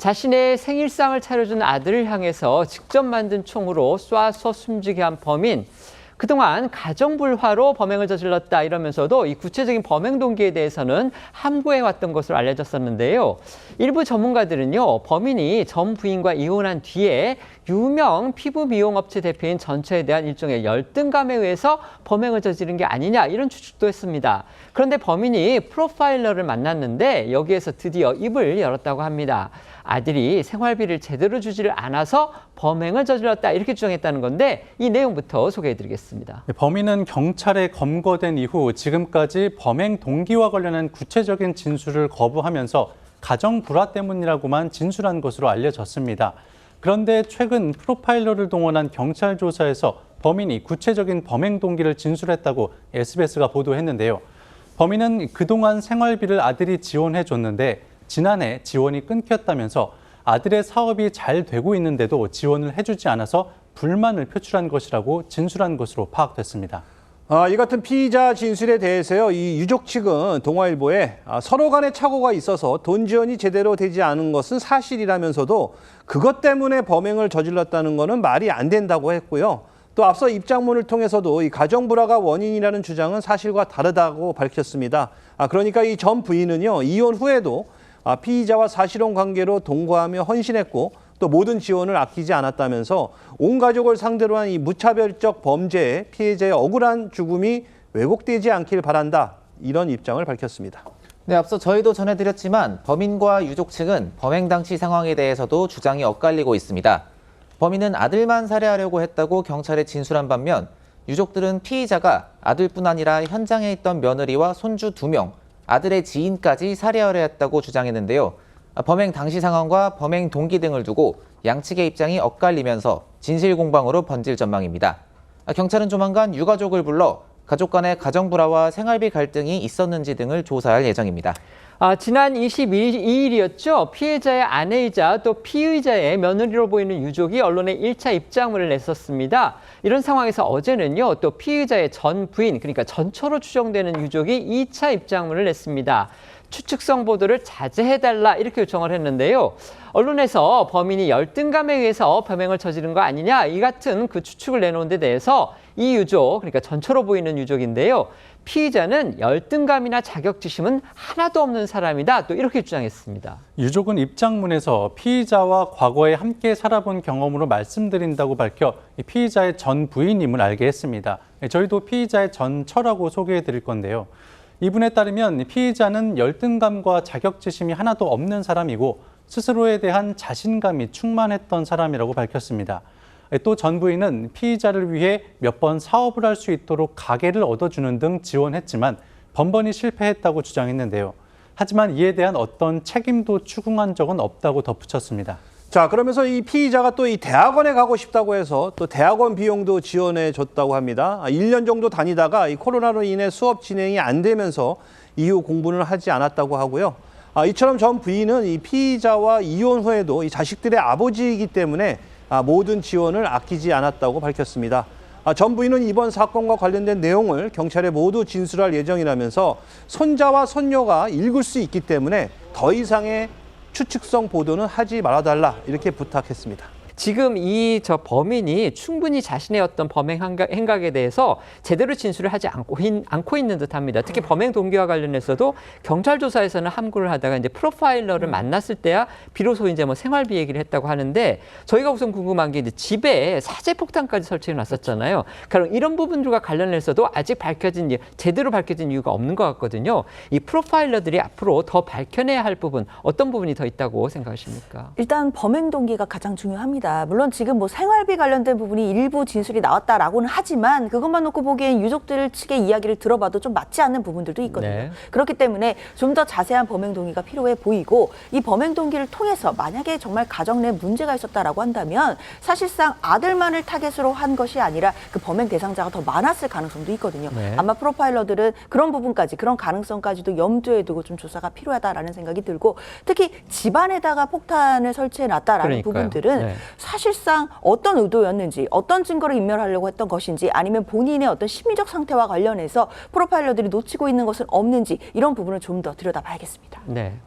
자신의 생일상을 차려준 아들을 향해서 직접 만든 총으로 쏴서 숨지게 한 범인. 그동안 가정불화로 범행을 저질렀다 이러면서도 이 구체적인 범행 동기에 대해서는 함구해왔던 것으로 알려졌었는데요. 일부 전문가들은요, 범인이 전 부인과 이혼한 뒤에 유명 피부 미용업체 대표인 전처에 대한 일종의 열등감에 의해서 범행을 저지른 게 아니냐 이런 추측도 했습니다. 그런데 범인이 프로파일러를 만났는데 여기에서 드디어 입을 열었다고 합니다. 아들이 생활비를 제대로 주지를 않아서 범행을 저질렀다 이렇게 주장했다는 건데 이 내용부터 소개해드리겠습니다. 범인은 경찰에 검거된 이후 지금까지 범행 동기와 관련한 구체적인 진술을 거부하면서 가정 불화 때문이라고만 진술한 것으로 알려졌습니다. 그런데 최근 프로파일러를 동원한 경찰 조사에서 범인이 구체적인 범행 동기를 진술했다고 SBS가 보도했는데요. 범인은 그동안 생활비를 아들이 지원해줬는데 지난해 지원이 끊겼다면서 아들의 사업이 잘 되고 있는데도 지원을 해주지 않아서 불만을 표출한 것이라고 진술한 것으로 파악됐습니다. 이 같은 피의자 진술에 대해서요, 이 유족 측은 동아일보에 서로 간에 착오가 있어서 돈 지원이 제대로 되지 않은 것은 사실이라면서도 그것 때문에 범행을 저질렀다는 것은 말이 안 된다고 했고요. 또 앞서 입장문을 통해서도 이 가정불화가 원인이라는 주장은 사실과 다르다고 밝혔습니다. 그러니까 이 전 부인은요, 이혼 후에도 피의자와 사실혼 관계로 동거하며 헌신했고 또 모든 지원을 아끼지 않았다면서 온 가족을 상대로 한 이 무차별적 범죄에 피해자의 억울한 죽음이 왜곡되지 않길 바란다. 이런 입장을 밝혔습니다. 네, 앞서 저희도 전해드렸지만 범인과 유족 측은 범행 당시 상황에 대해서도 주장이 엇갈리고 있습니다. 범인은 아들만 살해하려고 했다고 경찰에 진술한 반면 유족들은 피의자가 아들뿐 아니라 현장에 있던 며느리와 손주 2명, 아들의 지인까지 살해하려 했다고 주장했는데요. 범행 당시 상황과 범행 동기 등을 두고 양측의 입장이 엇갈리면서 진실 공방으로 번질 전망입니다. 경찰은 조만간 유가족을 불러 가족 간의 가정불화와 생활비 갈등이 있었는지 등을 조사할 예정입니다. 지난 22일이었죠. 피해자의 아내이자 또 피의자의 며느리로 보이는 유족이 언론에 1차 입장문을 냈었습니다. 이런 상황에서 어제는요, 또 피의자의 전 부인, 그러니까 전처로 추정되는 유족이 2차 입장문을 냈습니다. 추측성 보도를 자제해달라 이렇게 요청을 했는데요. 언론에서 범인이 열등감에 의해서 범행을 저지른 거 아니냐 이 같은 그 추측을 내놓은 데 대해서 이 유족, 그러니까 전처로 보이는 유족인데요. 피의자는 열등감이나 자격지심은 하나도 없는 사람이다. 또 이렇게 주장했습니다. 유족은 입장문에서 피의자와 과거에 함께 살아본 경험으로 말씀드린다고 밝혀 피의자의 전 부인임을 알게 했습니다. 저희도 피의자의 전처라고 소개해드릴 건데요. 이분에 따르면 피의자는 열등감과 자격지심이 하나도 없는 사람이고 스스로에 대한 자신감이 충만했던 사람이라고 밝혔습니다. 또 전 부인은 피의자를 위해 몇 번 사업을 할 수 있도록 가게를 얻어주는 등 지원했지만 번번이 실패했다고 주장했는데요. 하지만 이에 대한 어떤 책임도 추궁한 적은 없다고 덧붙였습니다. 자, 그러면서 이 피의자가 또 이 대학원에 가고 싶다고 해서 또 대학원 비용도 지원해 줬다고 합니다. 1년 정도 다니다가 이 코로나로 인해 수업 진행이 안 되면서 이후 공부는 하지 않았다고 하고요. 이처럼 전 부인은 이 피의자와 이혼 후에도 이 자식들의 아버지이기 때문에 모든 지원을 아끼지 않았다고 밝혔습니다. 전 부인은 이번 사건과 관련된 내용을 경찰에 모두 진술할 예정이라면서 손자와 손녀가 읽을 수 있기 때문에 더 이상의 추측성 보도는 하지 말아달라 이렇게 부탁했습니다. 지금 이 범인이 충분히 자신의 어떤 범행 행각에 대해서 제대로 진술을 하지 않고 있는 듯합니다. 특히 범행 동기와 관련해서도 경찰 조사에서는 함구를 하다가 이제 프로파일러를 만났을 때야 비로소 이제 뭐 생활비 얘기를 했다고 하는데 저희가 우선 궁금한 게 이제 집에 사제 폭탄까지 설치해 놨었잖아요. 그럼 이런 부분들과 관련해서도 아직 제대로 밝혀진 이유가 없는 것 같거든요. 이 프로파일러들이 앞으로 더 밝혀내야 할 부분 어떤 부분이 더 있다고 생각하십니까? 일단 범행 동기가 가장 중요합니다. 물론 지금 뭐 생활비 관련된 부분이 일부 진술이 나왔다라고는 하지만 그것만 놓고 보기엔 유족들 측의 이야기를 들어봐도 좀 맞지 않는 부분들도 있거든요. 네. 그렇기 때문에 좀 더 자세한 범행 동기가 필요해 보이고 이 범행 동기를 통해서 만약에 정말 가정 내 문제가 있었다라고 한다면 사실상 아들만을 타겟으로 한 것이 아니라 그 범행 대상자가 더 많았을 가능성도 있거든요. 네. 아마 프로파일러들은 그런 부분까지 그런 가능성까지도 염두에 두고 좀 조사가 필요하다라는 생각이 들고 특히 집안에다가 폭탄을 설치해 놨다라는 그러니까요. 부분들은 네. 사실상 어떤 의도였는지 어떤 증거를 인멸하려고 했던 것인지 아니면 본인의 어떤 심리적 상태와 관련해서 프로파일러들이 놓치고 있는 것은 없는지 이런 부분을 좀 더 들여다봐야겠습니다. 네.